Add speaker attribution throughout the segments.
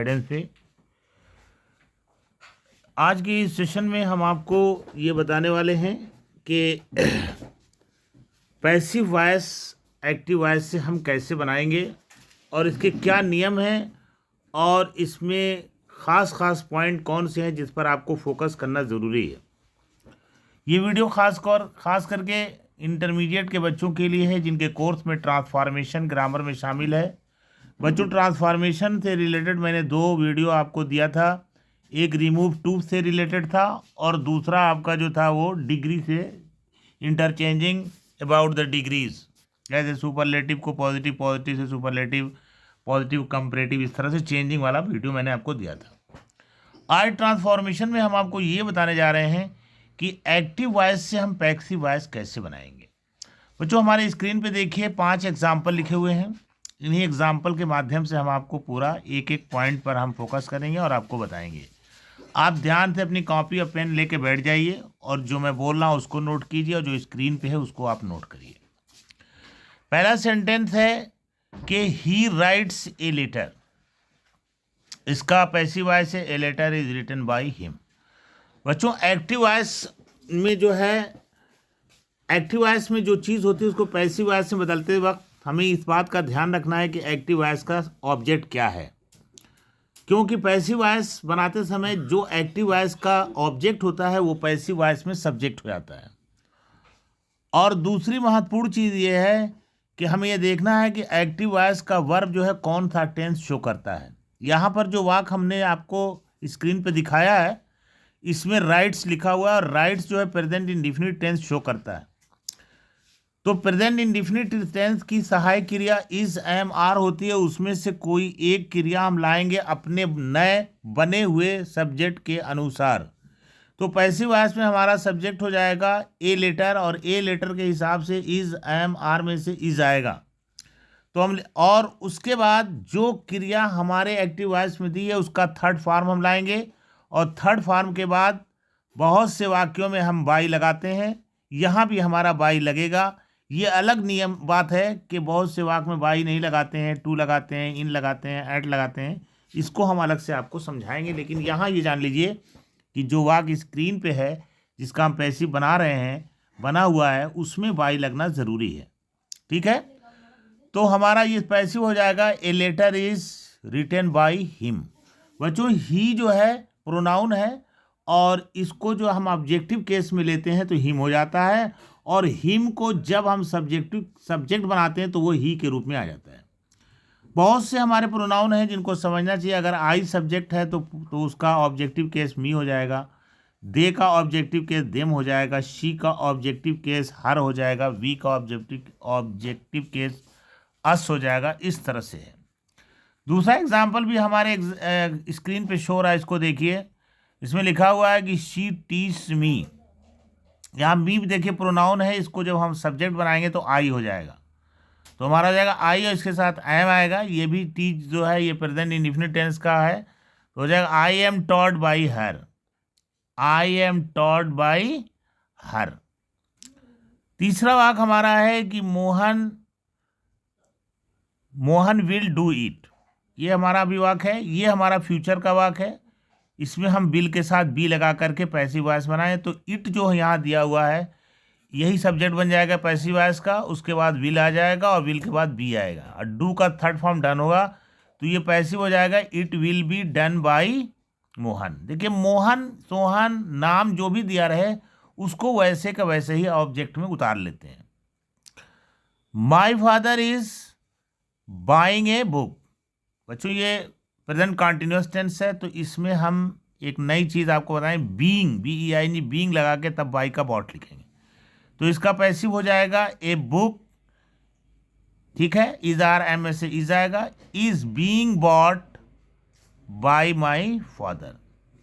Speaker 1: Guidance से आज की इस सेशन में हम आपको ये बताने वाले हैं कि पैसिव वॉइस एक्टिव वॉइस से हम कैसे बनाएंगे और इसके क्या नियम हैं और इसमें ख़ास पॉइंट कौन से हैं जिस पर आपको फोकस करना ज़रूरी है। ये वीडियो खास करके इंटरमीडिएट के बच्चों के लिए है जिनके कोर्स में ट्रांसफॉर्मेशन ग्रामर में शामिल है। बच्चों, ट्रांसफॉर्मेशन से रिलेटेड मैंने 2 वीडियो आपको दिया था। एक रिमूव टू से रिलेटेड था और दूसरा आपका जो था वो डिग्री से, इंटरचेंजिंग अबाउट द डिग्रीज, जैसे सुपरलेटिव को पॉजिटिव, पॉजिटिव से सुपरलेटिव, पॉजिटिव कंपैरेटिव, इस तरह से चेंजिंग वाला वीडियो मैंने आपको दिया था। आज ट्रांसफॉर्मेशन में हम आपको ये बताने जा रहे हैं कि एक्टिव वॉइस से हम पैसिव वॉइस कैसे बनाएंगे। बच्चों, हमारे स्क्रीन पे देखिए 5 एग्जाम्पल लिखे हुए हैं। इन्हीं एग्जाम्पल के माध्यम से हम आपको पूरा एक एक पॉइंट पर हम फोकस करेंगे और आपको बताएंगे। आप ध्यान से अपनी कॉपी और पेन लेके बैठ जाइए और जो मैं बोल रहा हूँ उसको नोट कीजिए और जो स्क्रीन पे है उसको आप नोट करिए। पहला सेंटेंस है कि ही राइट्स ए लेटर। इसका पैसिव वॉइस है a letter is written by him. बच्चों, एक्टिव वॉइस में जो है, एक्टिव वॉइस में जो चीज़ होती है उसको पैसिव वॉइस में बदलते वक्त हमें इस बात का ध्यान रखना है कि एक्टिव वॉइस का ऑब्जेक्ट क्या है, क्योंकि पैसिव वॉइस बनाते समय जो एक्टिव वॉइस का ऑब्जेक्ट होता है वो पैसिव वॉइस में सब्जेक्ट हो जाता है। और दूसरी महत्वपूर्ण चीज़ ये है कि हमें ये देखना है कि एक्टिव वॉइस का वर्ब जो है कौन सा टेंस शो करता है। यहाँ पर जो वाक्य हमने आपको स्क्रीन पे दिखाया है इसमें राइट्स लिखा हुआ है और राइट्स जो है प्रेजेंट इंडेफिनिट टेंस शो करता है। तो प्रेजेंट इंडेफिनिट टेंस की सहायक क्रिया इज, एम, आर होती है। उसमें से कोई एक क्रिया हम लाएंगे अपने नए बने हुए सब्जेक्ट के अनुसार। तो पैसिव वॉइस में हमारा सब्जेक्ट हो जाएगा ए लेटर और ए लेटर के हिसाब से इज, एम, आर में से इज आएगा। तो हम और उसके बाद जो क्रिया हमारे एक्टिव वॉइस में दी है उसका थर्ड फॉर्म हम लाएंगे और थर्ड फॉर्म के बाद बहुत से वाक्यों में हम बाई लगाते हैं। यहाँ भी हमारा बाई लगेगा। ये अलग नियम बात है कि बहुत से वाक्य में बाई नहीं लगाते हैं, टू लगाते हैं, इन लगाते हैं, एट लगाते हैं। इसको हम अलग से आपको समझाएंगे, लेकिन यहाँ ये जान लीजिए कि जो वाक्य स्क्रीन पे है जिसका हम पैसिव बना रहे हैं, बना हुआ है, उसमें बाई लगना ज़रूरी है। ठीक है, तो हमारा ये पैसिव हो जाएगा a letter is written by him. बच्चों, ही जो है प्रोनाउन है और इसको जो हम ऑब्जेक्टिव केस में लेते हैं तो हिम हो जाता है और हिम को जब हम सब्जेक्ट बनाते हैं तो वो ही के रूप में आ जाता है। बहुत से हमारे प्रोनाउन हैं जिनको समझना चाहिए। अगर आई सब्जेक्ट है तो उसका ऑब्जेक्टिव केस मी हो जाएगा, दे का ऑब्जेक्टिव केस देम हो जाएगा, शी का ऑब्जेक्टिव केस हर हो जाएगा, वी का ऑब्जेक्टिव केस अस हो जाएगा। इस तरह से है। दूसरा एग्जाम्पल भी हमारे स्क्रीन पे शो रहा है, इसको देखिए। इसमें लिखा हुआ है कि शी टीच मी। यहाँ मी भी देखिए प्रोनाउन है, इसको जब हम सब्जेक्ट बनाएंगे तो आई हो जाएगा। तो हमारा हो जाएगा आई और इसके साथ एम आएगा। ये भी टीच जो है ये प्रेजेंट इंडेफिनिट टेंस का है, तो हो जाएगा I M taught by her. I am taught by her. तीसरा वाक्य हमारा है कि मोहन विल डू इट। ये हमारा भी वाक्य है, ये हमारा फ्यूचर का वाक्य है। इसमें हम विल के साथ बी लगा करके पैसिव वॉइस बनाएं तो इट जो यहाँ दिया हुआ है यही सब्जेक्ट बन जाएगा पैसिव वॉइस का। उसके बाद विल आ जाएगा और विल के बाद बी आएगा और डू का थर्ड फॉर्म डन होगा तो ये पैसिव हो जाएगा it will be done by Mohan. देखिए, मोहन सोहन नाम जो भी दिया रहे उसको वैसे का वैसे ही ऑब्जेक्ट में उतार लेते हैं। My father is buying a book. बच्चों, ये प्रेजेंट कॉन्टिन्यूस टेंस है तो इसमें हम एक नई चीज़ आपको बताएं, बीइंग, BEING, बीइंग लगा के तब बाई का बॉट लिखेंगे तो इसका पैसिव हो जाएगा ए बुक। ठीक है, इज, आर, एम में से इज आएगा। Is being bot by my father.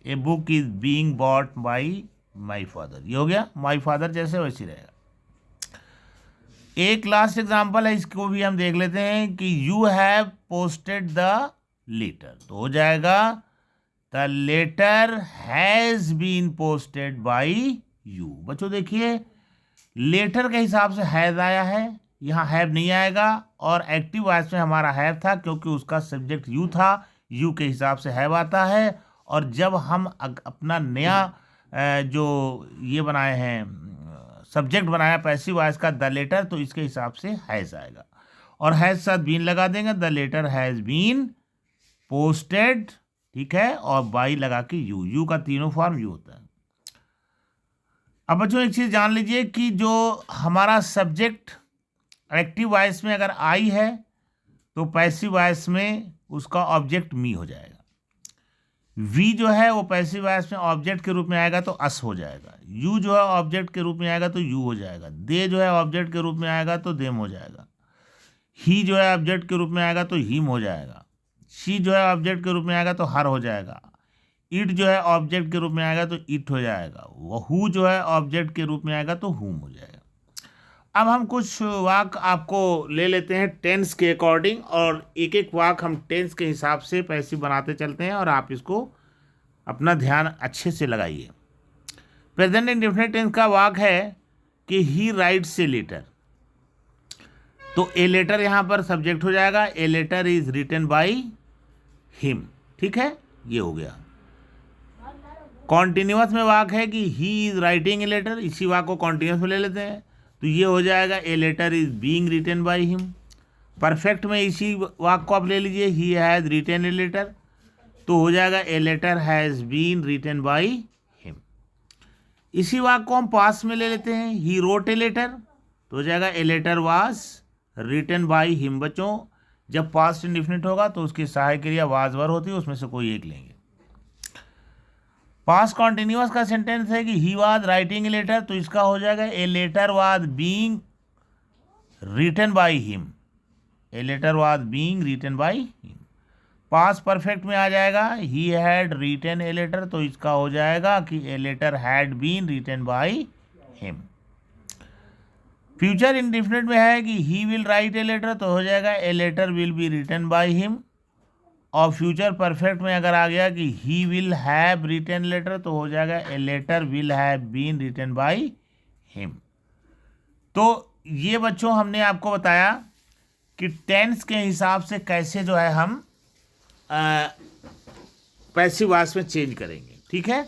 Speaker 1: A book is being bot by my father. ये हो गया माई फादर जैसे वैसे रहेगा। एक लास्ट एग्जाम्पल है, इसको भी हम देख लेते हैं कि you have posted the letter. तो हो जाएगा the letter has been posted by you. बच्चों देखिए, लेटर के हिसाब से हैज आया है, यहाँ हैव नहीं आएगा और एक्टिव वॉइस में हमारा हैव था क्योंकि उसका सब्जेक्ट यू था, यू के हिसाब से हैव आता है। और जब हम अपना नया जो ये बनाए हैं सब्जेक्ट बनाया पैसिव वॉइस का द लेटर, तो इसके हिसाब से हैज़ आएगा। और हैज़ साथ बीन लगा देंगे, the letter has been posted, ठीक है, और बाई लगा के यू का तीनों फॉर्म यू होता है। अब बच्चों एक चीज़ जान लीजिए कि जो हमारा सब्जेक्ट एक्टिव वॉइस में अगर आई है तो पैसिव वॉइस में उसका ऑब्जेक्ट मी हो जाएगा। वी जो है वो पैसिव वॉइस में ऑब्जेक्ट के रूप में आएगा तो अस हो जाएगा। यू जो है ऑब्जेक्ट के रूप में आएगा तो यू हो जाएगा। दे जो है ऑब्जेक्ट के रूप में आएगा तो देम हो जाएगा। ही जो है ऑब्जेक्ट के रूप में आएगा तो हिम हो जाएगा। शी जो है ऑब्जेक्ट के रूप में आएगा तो हर हो जाएगा। इट जो है ऑब्जेक्ट के रूप में आएगा तो इट हो जाएगा। हु जो है ऑब्जेक्ट के रूप में आएगा तो हुम हो जाएगा। अब हम कुछ वाक्य आपको ले लेते हैं टेंस के अकॉर्डिंग, और एक एक वाक्य हम टेंस के हिसाब से पैसिव बनाते चलते हैं, और आप इसको अपना ध्यान अच्छे से लगाइए। प्रेजेंट इंडेफिनिट टेंस का वाक्य है कि ही राइट्स ए लेटर, तो ए लेटर यहाँ पर सब्जेक्ट हो जाएगा। A letter is written by him, ठीक है, ये हो गया। कॉन्टिन्यूअस में वाक्य है कि he is writing a letter, इसी वाक्य को कॉन्टिन्यूअस में ले लेते हैं, तो ये हो जाएगा a letter is being written by him. Perfect में इसी वाक्य को आप ले लीजिए, he has written a letter, तो हो जाएगा a letter has been written by him. इसी वाक्य को हम पास्ट में ले लेते हैं, ही रोट ए लेटर, तो हो जाएगा a letter was written by him. बच्चों जब पास्ट इंडेफिनिट होगा तो उसकी सहायक क्रिया वाज वर होती है, उसमें से कोई एक लेंगे। पास्ट कॉन्टिन्यूअस का सेंटेंस है कि he was writing a letter, तो इसका हो जाएगा a letter was being written by him. A letter was being written by him. Past perfect में आ जाएगा he had written a letter, तो इसका हो जाएगा कि a letter had been written by him. Future indefinite में है कि he will write a letter, तो हो जाएगा a letter will be written by him. और फ्यूचर परफेक्ट में अगर आ गया कि he will have written letter, तो हो जाएगा a letter will have been written by him. तो ये बच्चों हमने आपको बताया कि टेंस के हिसाब से कैसे जो है हम पैसिव वॉइस में चेंज करेंगे, ठीक है।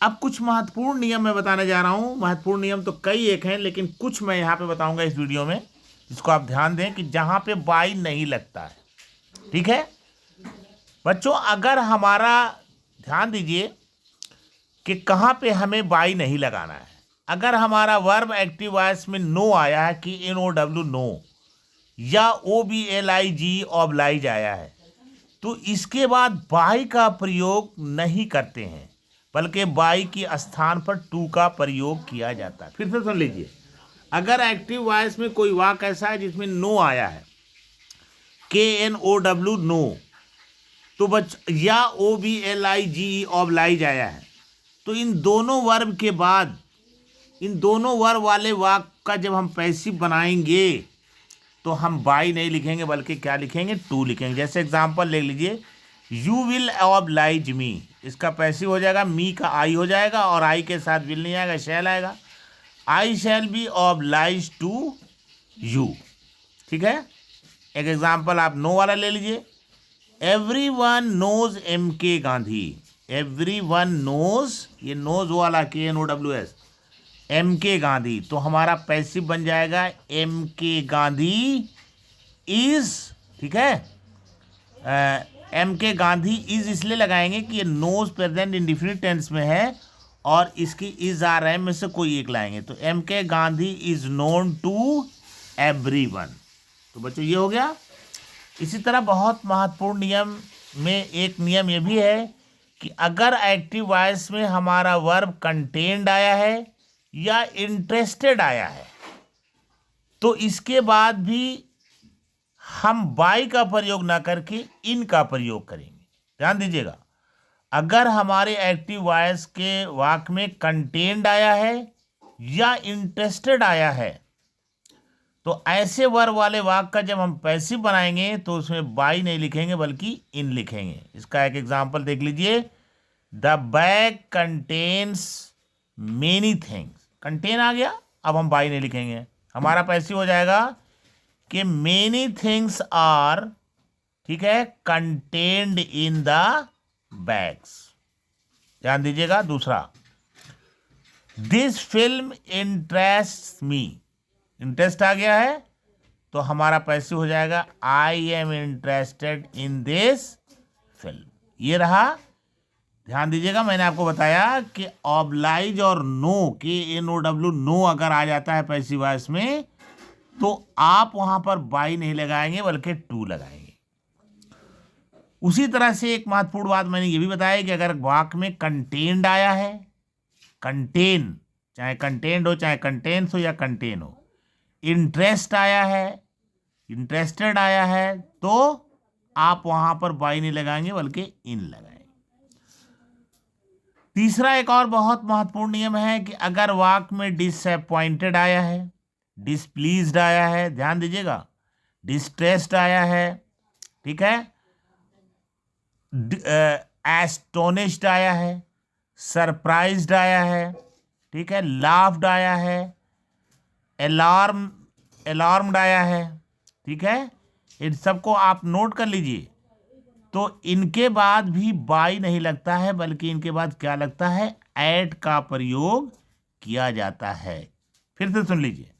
Speaker 1: अब कुछ महत्वपूर्ण नियम मैं बताने जा रहा हूँ। महत्वपूर्ण नियम तो कई एक हैं, लेकिन कुछ मैं यहाँ पे बताऊँगा इस वीडियो में, जिसको आप ध्यान दें कि जहाँ पे बाई नहीं लगता है, ठीक है बच्चों। अगर हमारा ध्यान दीजिए कि कहाँ पे हमें बाई नहीं लगाना है। अगर हमारा वर्ब एक्टिव वॉइस में नो आया है कि NOW नो, या OBLIG ऑब्लाइज आया है, तो इसके बाद बाई का प्रयोग नहीं करते हैं, बल्कि बाई के स्थान पर टू का प्रयोग किया जाता है। फिर से सुन लीजिए, अगर एक्टिव वॉइस में कोई वाक्य ऐसा है जिसमें नो आया है, KNOW नो, तो या OBLIGE ऑब्लाइज आया है, तो इन दोनों वर्ब के बाद इन दोनों वर्ब वाले वाक्य का जब हम पैसिव बनाएंगे तो हम बाई नहीं लिखेंगे, बल्कि क्या लिखेंगे, टू लिखेंगे। जैसे एग्जांपल ले लीजिए, यू विल ऑब्लाइज मी, इसका पैसिव हो जाएगा, मी का आई हो जाएगा, और आई के साथ विल नहीं आएगा, शैल आएगा। I shall be obliged to you, ठीक है। एक एग्जांपल आप नो वाला ले लीजिए, everyone knows MK Gandhi. Everyone knows, ये नोज वाला KNOWS, MK गांधी, तो हमारा पैसिव बन जाएगा MK गांधी इज, ठीक है। MK गांधी इज इसलिए लगाएंगे कि ये नोज प्रेजेंट इंडेफिनिट टेंस में है, और इसकी इज आ रहा है में से कोई एक लाएंगे, तो MK Gandhi is known to everyone. तो बच्चों ये हो गया। इसी तरह बहुत महत्वपूर्ण नियम में एक नियम ये भी है कि अगर एक्टिव वॉइस में हमारा वर्ब कंटेन्ड आया है या इंटरेस्टेड आया है, तो इसके बाद भी हम बाई का प्रयोग ना करके इन का प्रयोग करेंगे। ध्यान दीजिएगा, अगर हमारे एक्टिव वॉइस के वाक्य में कंटेन्ड आया है या इंटरेस्टेड आया है, तो ऐसे वर्ब वाले वाक्य का जब हम पैसिव बनाएंगे तो उसमें बाई नहीं लिखेंगे, बल्कि इन लिखेंगे। इसका एक एग्जांपल देख लीजिए, the bag contains many things, contain आ गया, अब हम बाई नहीं लिखेंगे, हमारा पैसिव हो जाएगा कि मेनी थिंग्स आर, ठीक है, कंटेन्ड इन द बैग्स। ध्यान दीजिएगा। दूसरा, this film interest me, interest आ गया है तो हमारा पैसिव हो जाएगा I am interested in this film. ये रहा। ध्यान दीजिएगा, मैंने आपको बताया कि ऑब्लाइज और नो, KNOW, नो अगर आ जाता है पैसिव वॉइस में तो आप वहां पर बाई नहीं लगाएंगे बल्कि टू लगाएंगे। उसी तरह से एक महत्वपूर्ण बात मैंने ये भी बताया कि अगर वाक्य में कंटेन्ड आया है, कंटेन, चाहे कंटेन्ड हो चाहे कंटेन्स हो या कंटेन हो, इंटरेस्ट आया है, इंटरेस्टेड आया है, तो आप वहां पर बाई नहीं लगाएंगे बल्कि इन लगाएंगे। तीसरा एक और बहुत महत्वपूर्ण नियम है कि अगर वाक्य में डिसअपॉइंटेड आया है, डिसप्लीज्ड आया है, ध्यान दीजिएगा, डिस्ट्रेस्ड आया है, ठीक है, एस्टोनिश्ड आया है, सरप्राइज्ड आया है, ठीक है, लाफ्ड आया है, अलार्म्ड आया है, ठीक है, इन सबको आप नोट कर लीजिए। तो इनके बाद भी बाई नहीं लगता है बल्कि इनके बाद क्या लगता है, एट का प्रयोग किया जाता है। फिर से सुन लीजिए,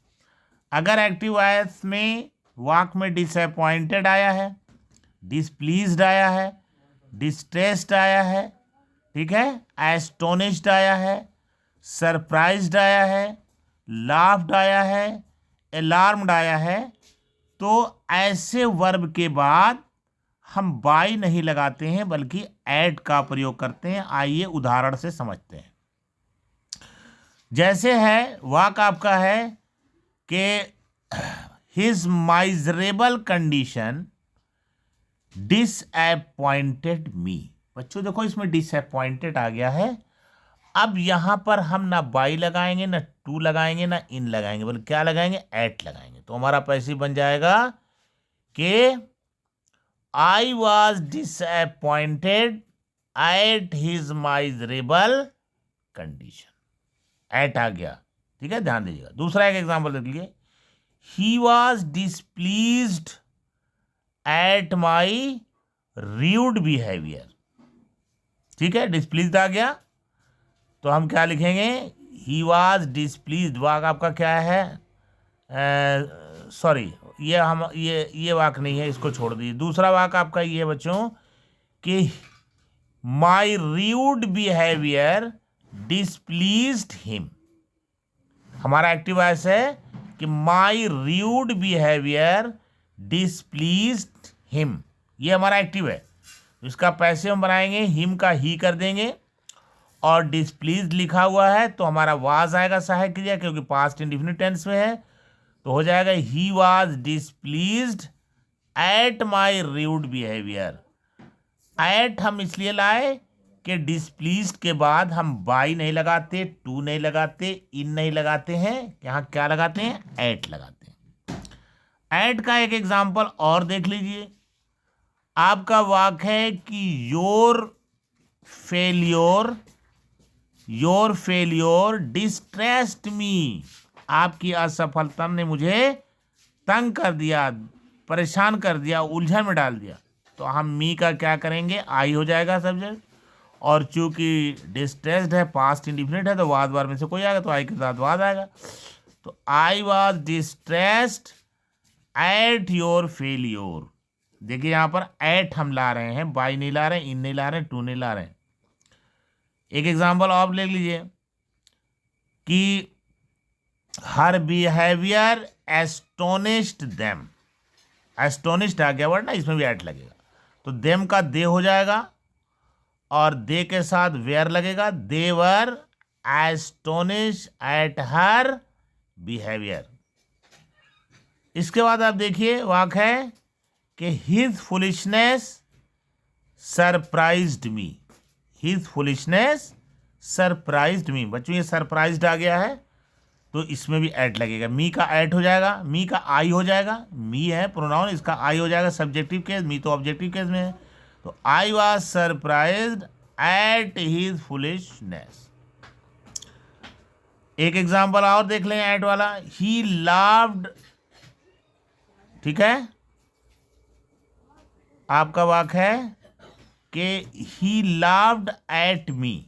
Speaker 1: अगर एक्टिव वॉइस में वाक्य में डिसअपॉइंटेड आया है, डिसप्लीज्ड आया है, डिस्ट्रेस्ड आया है, ठीक है, एस्टोनिश्ड आया है, सरप्राइज्ड आया है, लाफ्ड आया है, अलार्म्ड आया है, तो ऐसे वर्ब के बाद हम बाई नहीं लगाते हैं बल्कि एट का प्रयोग करते हैं। आइए उदाहरण से समझते हैं। जैसे है, वाक्य आपका है कि हिज माइजरेबल कंडीशन डिसअपॉइंटेड मी। बच्चों देखो, इसमें डिसअपॉइंटेड आ गया है। अब यहां पर हम ना बाई लगाएंगे, ना टू लगाएंगे, ना इन लगाएंगे, बल्कि क्या लगाएंगे, एट लगाएंगे। तो हमारा पैसिव बन जाएगा कि I was disappointed at his miserable condition. At आ गया, ठीक है, ध्यान दीजिएगा। दूसरा एक एग्जांपल देख लीजिए, he was displeased at my rude behaviour. ठीक है, डिसप्लीज्ड आ गया तो हम क्या लिखेंगे, ही वॉज डिसप्लीज्ड। वाक आपका क्या है, सॉरी, ये वाक नहीं है, इसको छोड़ दीजिए। दूसरा वाक आपका ये है बच्चों कि माई र्यूड बिहेवियर डिसप्लीज्ड हिम। हमारा एक्टिव वॉइस है कि माई र्यूड बिहेवियर डिसप्लीज्ड हिम। ये हमारा एक्टिव है। इसका पैसिव हम बनाएंगे, हिम का ही कर देंगे और डिसप्लीज्ड लिखा हुआ है तो हमारा वाज आएगा सहायक क्रिया, क्योंकि पास्ट इंडेफिनिट टेंस में है, तो हो जाएगा he was displeased at my rude behaviour. At हम इसलिए लाए कि डिसप्लीज्ड के बाद हम बाई नहीं लगाते, टू नहीं लगाते, इन नहीं लगाते हैं, यहाँ क्या लगाते हैं, एट लगाते हैं। एट का एक एग्जाम्पल और देख लीजिए। आपका वाक्य है कि योर फेल्योर डिस्ट्रेस्ड मी। आपकी असफलता ने मुझे तंग कर दिया, परेशान कर दिया, उलझन में डाल दिया। तो हम मी का क्या करेंगे, आई हो जाएगा सब्जेक्ट, और चूंकि डिस्ट्रेस्ड है, पास्ट इंडिफिनिट है, तो वाद बार में से कोई आएगा तो आई के साथ वाद आएगा। तो I was distressed at your failure. देखिए यहाँ पर एट हम ला रहे हैं, बाई नहीं ला रहे हैं, इन नहीं ला रहे हैं, टू नहीं ला रहे हैं। एक एग्जाम्पल और ले लीजिए कि हर बिहेवियर एस्टोनिश्ड देम। एस्टोनिश्ड आ गया वर्ड ना, इसमें भी एट लगेगा, तो देम का दे हो जाएगा और दे के साथ वेयर लगेगा। दे वर एस्टोनिश एट हर बिहेवियर। इसके बाद आप देखिए वाक्य है कि हिज फुलिशनेस सरप्राइज्ड मी। हिज फुलिशनेस सरप्राइज्ड मी। बच्चों ये सरप्राइज्ड आ गया है तो इसमें भी एट लगेगा। मी का एट हो जाएगा, मी का आई हो जाएगा, मी है प्रोनाउन, इसका आई हो जाएगा सब्जेक्टिव केस, मी तो ऑब्जेक्टिव केस में है। तो I was surprised at his foolishness. एक एग्जाम्पल और देख लें एट वाला, ही लाव्ड, ठीक है, आपका वाक्य है कि ही लाफ्ड एट मी,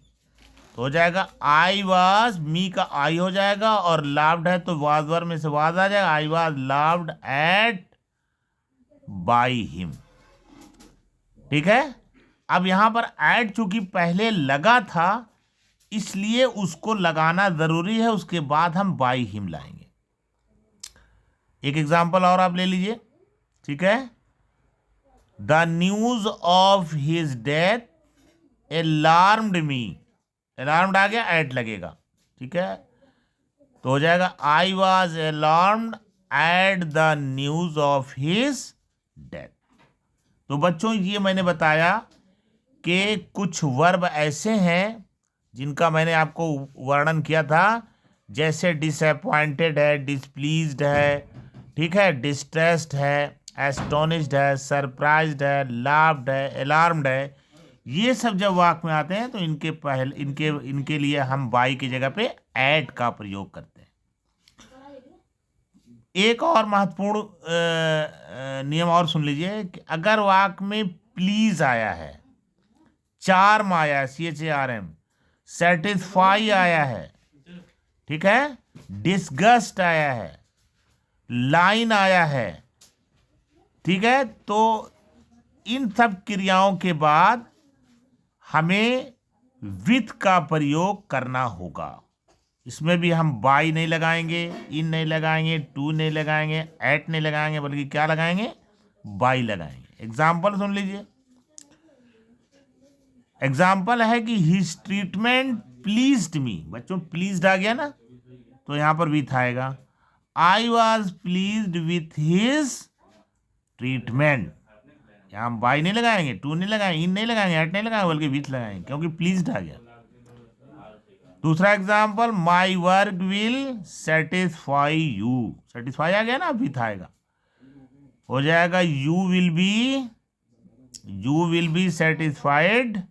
Speaker 1: तो हो जाएगा आई वाज, मी का आई हो जाएगा और लाफ्ड है तो वाज वर्ब में से वाज आ जाएगा, I was laughed eight by him. ठीक है, अब यहां पर एट चूंकि पहले लगा था इसलिए उसको लगाना जरूरी है, उसके बाद हम बाय हिम लाएंगे। एक एग्जांपल और आप ले लीजिए। ठीक है, the news of his death alarmed me, alarmed आ गया, एट लगेगा। ठीक है, तो हो जाएगा I was alarmed at the news of his death. तो बच्चों ये मैंने बताया कि कुछ वर्ब ऐसे हैं जिनका मैंने आपको वर्णन किया था, जैसे डिसअपॉइंटेड है, डिसप्लीज्ड है, ठीक है, डिस्ट्रेस्ड है, एस्टोनिश्ड है, सरप्राइज्ड है, लाफ्ड है, अलार्म्ड है। ये सब जब वाक्य में आते हैं तो इनके लिए हम बाई की जगह पे एट का प्रयोग करते हैं। एक और महत्वपूर्ण नियम और सुन लीजिए कि अगर वाक्य में प्लीज आया है, चार्म आया है, CHARM, सेटिस्फाई आया है, ठीक है, डिस्गस्ट आया है, लाइन आया है, ठीक है, तो इन सब क्रियाओं के बाद हमें विथ का प्रयोग करना होगा। इसमें भी हम बाई नहीं लगाएंगे, इन नहीं लगाएंगे, टू नहीं लगाएंगे, एट नहीं लगाएंगे, बल्कि क्या लगाएंगे, बाई लगाएंगे। एग्जाम्पल सुन लीजिए। एग्जाम्पल है कि हिज ट्रीटमेंट प्लीज्ड मी, बच्चों प्लीज्ड आ गया ना, तो यहां पर विथ आएगा। I was pleased with his treatment, यहां हम बाई नहीं लगाएंगे, टू नहीं लगाएंगे, इन नहीं लगाएंगे, एट नहीं लगाएंगे, बल्कि विथ लगाएंगे, क्योंकि प्लीज्ड आ गया। दूसरा example, my work will satisfy you, satisfy आ गया ना, विथ आएगा, हो जाएगा you will be satisfied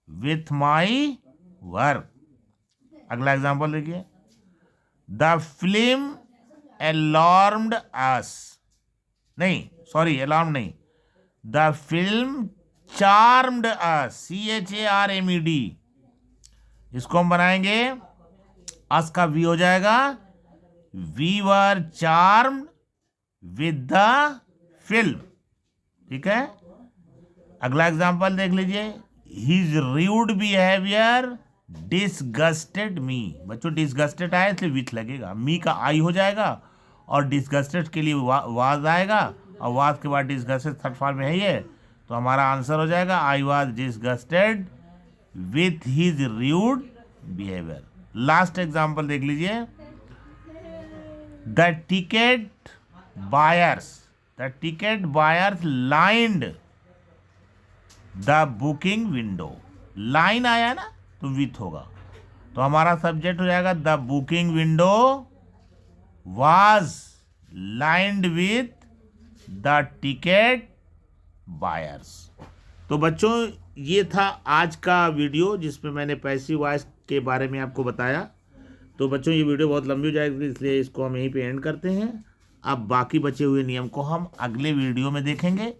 Speaker 1: with my work. अगला एग्जाम्पल देखिए, द फिल्म अलार्म्ड अस, नहीं सॉरी अलार्म नहीं, the film charmed us, CHARMED, इसको हम बनाएंगे, अस का वी हो जाएगा, we were charmed with the film. ठीक है, अगला एग्जांपल देख लीजिए, his rude behaviour disgusted me, बच्चों डिसगस्टेड आया इसलिए विथ लगेगा, मी का आई हो जाएगा और डिसगस्टेड के लिए वाज आएगा, और वाज के बाद डिसगस्टेड थर्ड फॉर्म में है ये, तो हमारा आंसर हो जाएगा I was disgusted with his rude behaviour. Last example देख लीजिए, the ticket buyers lined the booking window, line आया ना तो विथ होगा, तो हमारा सब्जेक्ट हो जाएगा the booking window was lined with the ticket buyers. तो बच्चों ये था आज का वीडियो जिसमें मैंने पैसिव वॉइस के बारे में आपको बताया। तो बच्चों ये वीडियो बहुत लंबी हो जाएगी, इसलिए इसको हम यहीं पे एंड करते हैं। अब बाकी बचे हुए नियम को हम अगले वीडियो में देखेंगे।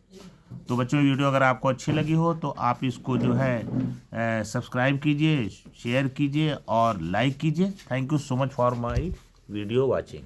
Speaker 1: तो बच्चों ये वीडियो अगर आपको अच्छी लगी हो तो आप इसको जो है सब्सक्राइब कीजिए, शेयर कीजिए और लाइक कीजिए। Thank you so much for my video watching.